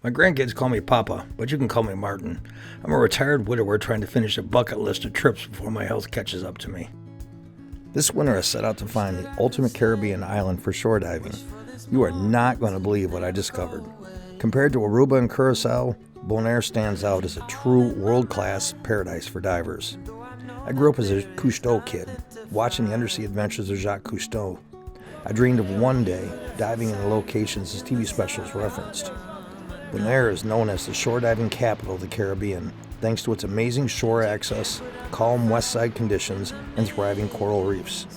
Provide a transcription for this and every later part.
My grandkids call me Papa, but you can call me Martin. I'm a retired widower trying to finish a bucket list of trips before my health catches up to me. This winter I set out to find the ultimate Caribbean island for shore diving. You are not going to believe what I discovered. Compared to Aruba and Curacao, Bonaire stands out as a true world-class paradise for divers. I grew up as a Cousteau kid, watching the undersea adventures of Jacques Cousteau. I dreamed of one day diving in the locations his TV specials referenced. Bonaire is known as the shore diving capital of the Caribbean, thanks to its amazing shore access, calm west side conditions, and thriving coral reefs.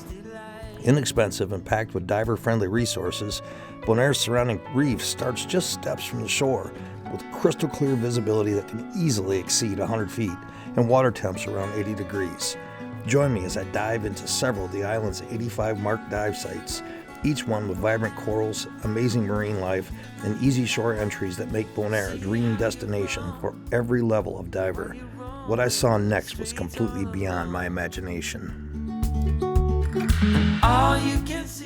Inexpensive and packed with diver-friendly resources, Bonaire's surrounding reef starts just steps from the shore, with crystal clear visibility that can easily exceed 100 feet and water temps around 80 degrees. Join me as I dive into several of the island's 85 marked dive sites, each one with vibrant corals, amazing marine life, and easy shore entries that make Bonaire a dream destination for every level of diver. What I saw next was completely beyond my imagination.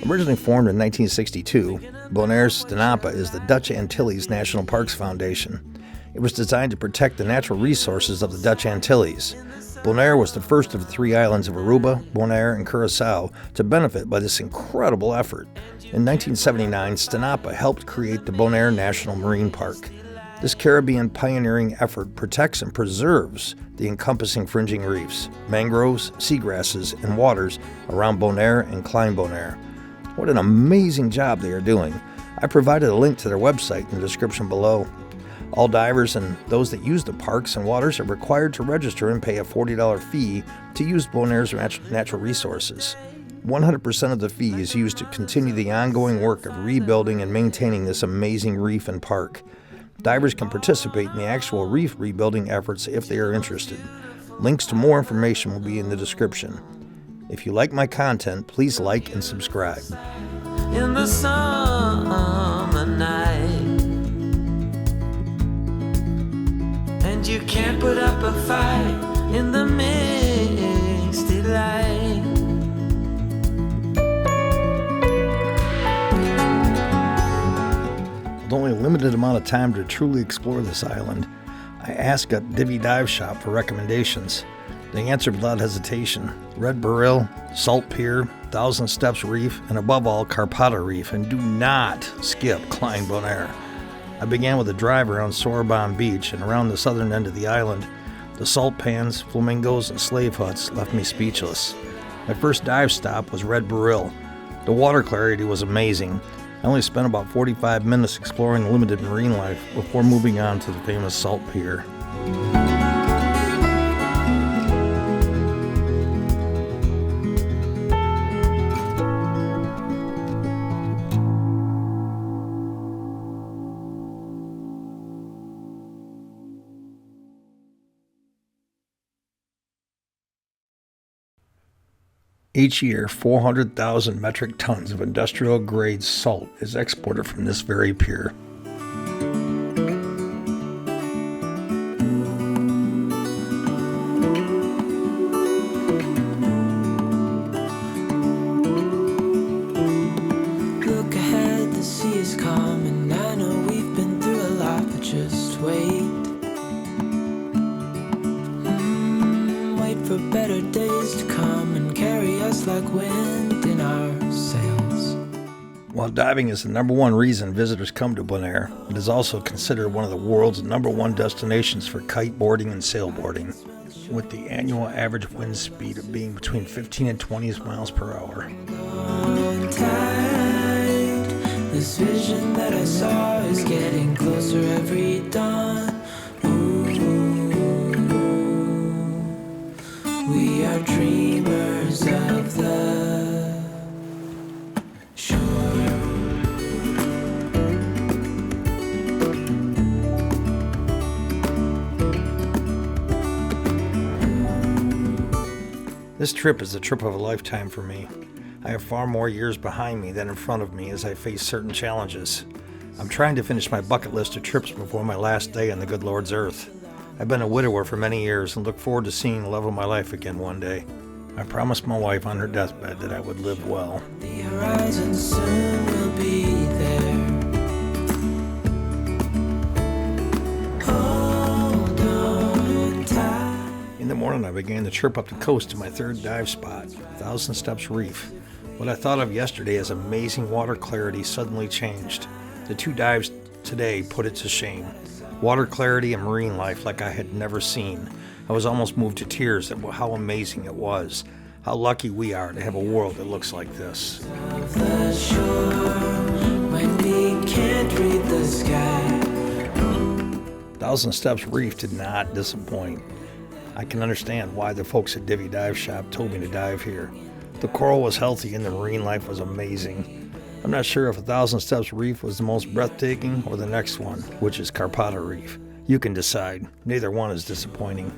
Originally formed in 1962, Bonaire's STINAPA is the Dutch Antilles National Parks Foundation. It was designed to protect the natural resources of the Dutch Antilles. Bonaire was the first of the three islands of Aruba, Bonaire, and Curacao to benefit by this incredible effort. In 1979, STINAPA helped create the Bonaire National Marine Park. This Caribbean pioneering effort protects and preserves the encompassing fringing reefs, mangroves, seagrasses, and waters around Bonaire and Klein Bonaire. What an amazing job they are doing. I provided a link to their website in the description below. All divers and those that use the parks and waters are required to register and pay a $40 fee to use Bonaire's natural resources. 100% of the fee is used to continue the ongoing work of rebuilding and maintaining this amazing reef and park. Divers can participate in the actual reef rebuilding efforts if they are interested. Links to more information will be in the description. If you like my content, please like and subscribe. In the summer night, and you can't put up a fight in the misty light. With only a limited amount of time to truly explore this island, I asked at Divvy Dive Shop for recommendations. They answered without hesitation: Red Beryl, Salt Pier, Thousand Steps Reef, and above all, Karpata Reef, and do not skip Klein Bonaire. I began with a drive around Sorobon Beach and around the southern end of the island. The salt pans, flamingos, and slave huts left me speechless. My first dive stop was Red Beryl. The water clarity was amazing. I only spent about 45 minutes exploring the limited marine life before moving on to the famous Salt Pier. Each year, 400,000 metric tons of industrial-grade salt is exported from this very pier. Look ahead, the sea is calm, and I know we've been through a lot, but just wait. Wait for better days to come and carry us like wind in our sails. While diving is the number one reason visitors come to Bonaire, it is also considered one of the world's number one destinations for kiteboarding and sailboarding, with the annual average wind speed of being between 15 and 20 miles per hour. This vision that I saw is getting closer every dawn. We are dreamers of the shore. This trip is the trip of a lifetime for me. I have far more years behind me than in front of me as I face certain challenges. I'm trying to finish my bucket list of trips before my last day on the good Lord's earth. I've been a widower for many years and look forward to seeing the love of my life again one day. I promised my wife on her deathbed that I would live well. The horizon soon will be there. began the trip up the coast to my third dive spot, 1,000 Steps Reef. What I thought of yesterday as amazing water clarity suddenly changed. The 2 dives today put it to shame. Water clarity and marine life like I had never seen. I was almost moved to tears at how amazing it was. How lucky we are to have a world that looks like this. The shore, when we can't read the sky. 1,000 Steps Reef did not disappoint. I can understand why the folks at Divvy Dive Shop told me to dive here. The coral was healthy and the marine life was amazing. I'm not sure if 1,000 Steps Reef was the most breathtaking or the next one, which is Karpata Reef. You can decide. Neither one is disappointing.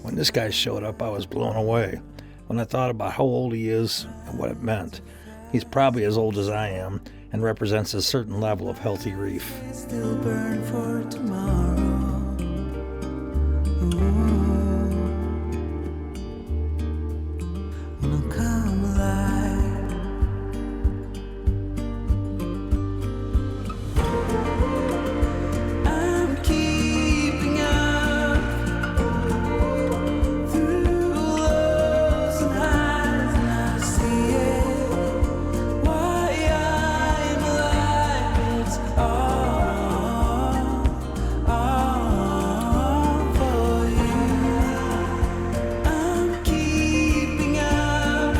When this guy showed up, I was blown away. When I thought about how old he is and what it meant, he's probably as old as I am and represents a certain level of healthy reef. Still burn for tomorrow. Will come alive. I'm keeping up through lows and highs, and I see it. Why I'm alive, it's all for you. I'm keeping up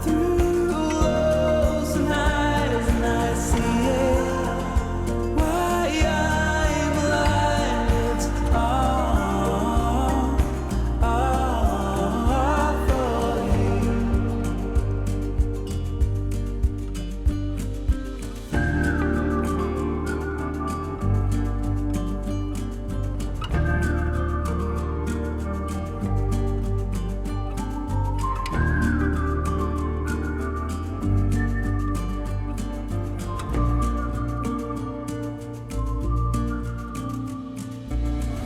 through lows and highs, and I see it. Why I'm alive, it's all for you.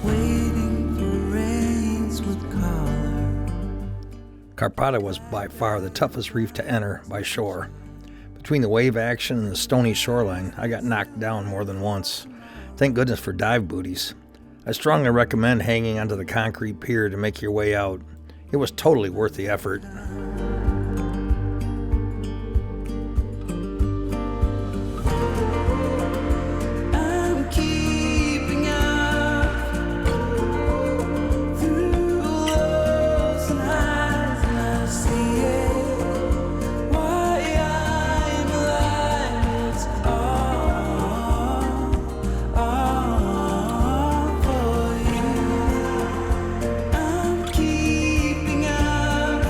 Waiting for rains with color. Karpata was by far the toughest reef to enter by shore. Between the wave action and the stony shoreline, I got knocked down more than once. Thank goodness for dive booties. I strongly recommend hanging onto the concrete pier to make your way out. It was totally worth the effort. I'm keeping up through lows and highs, and I see it. Why I'm alive, it's all for you. I'm keeping up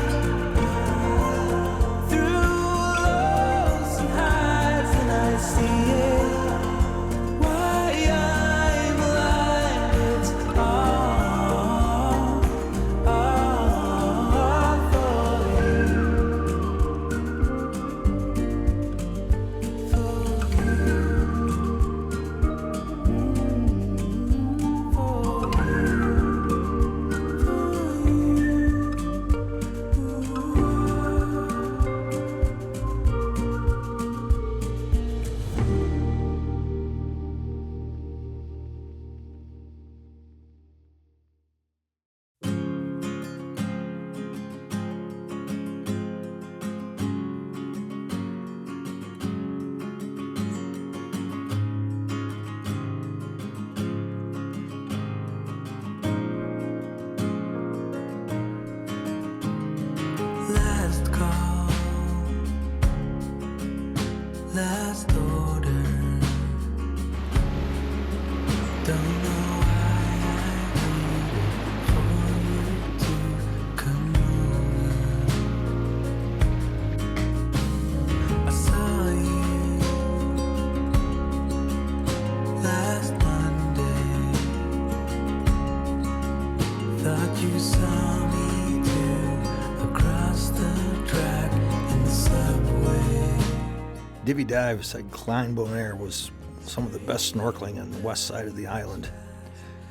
Divvy Dive said Klein Bonaire was some of the best snorkeling on the west side of the island.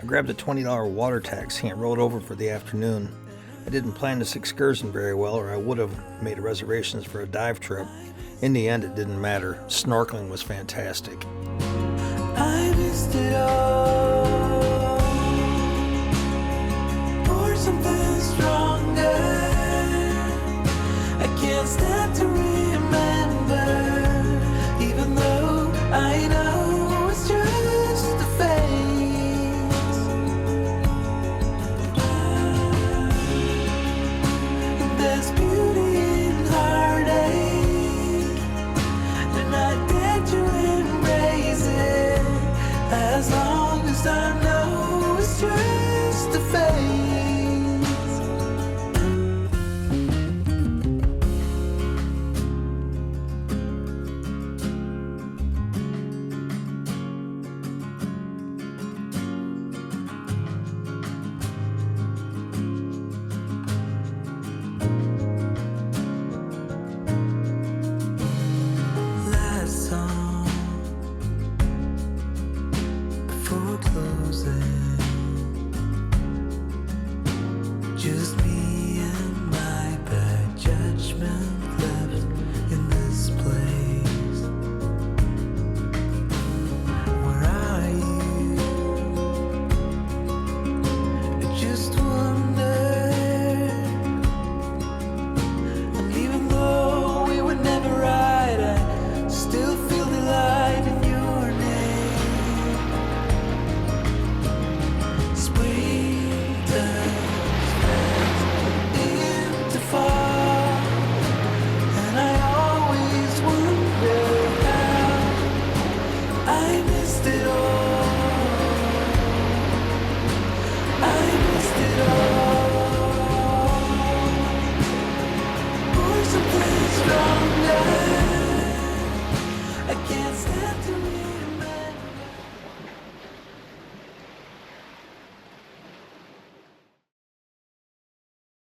I grabbed a $20 water taxi and rode over for the afternoon. I didn't plan this excursion very well, or I would have made reservations for a dive trip. In the end, it didn't matter. Snorkeling was fantastic. I missed it all for something stronger. I can't stand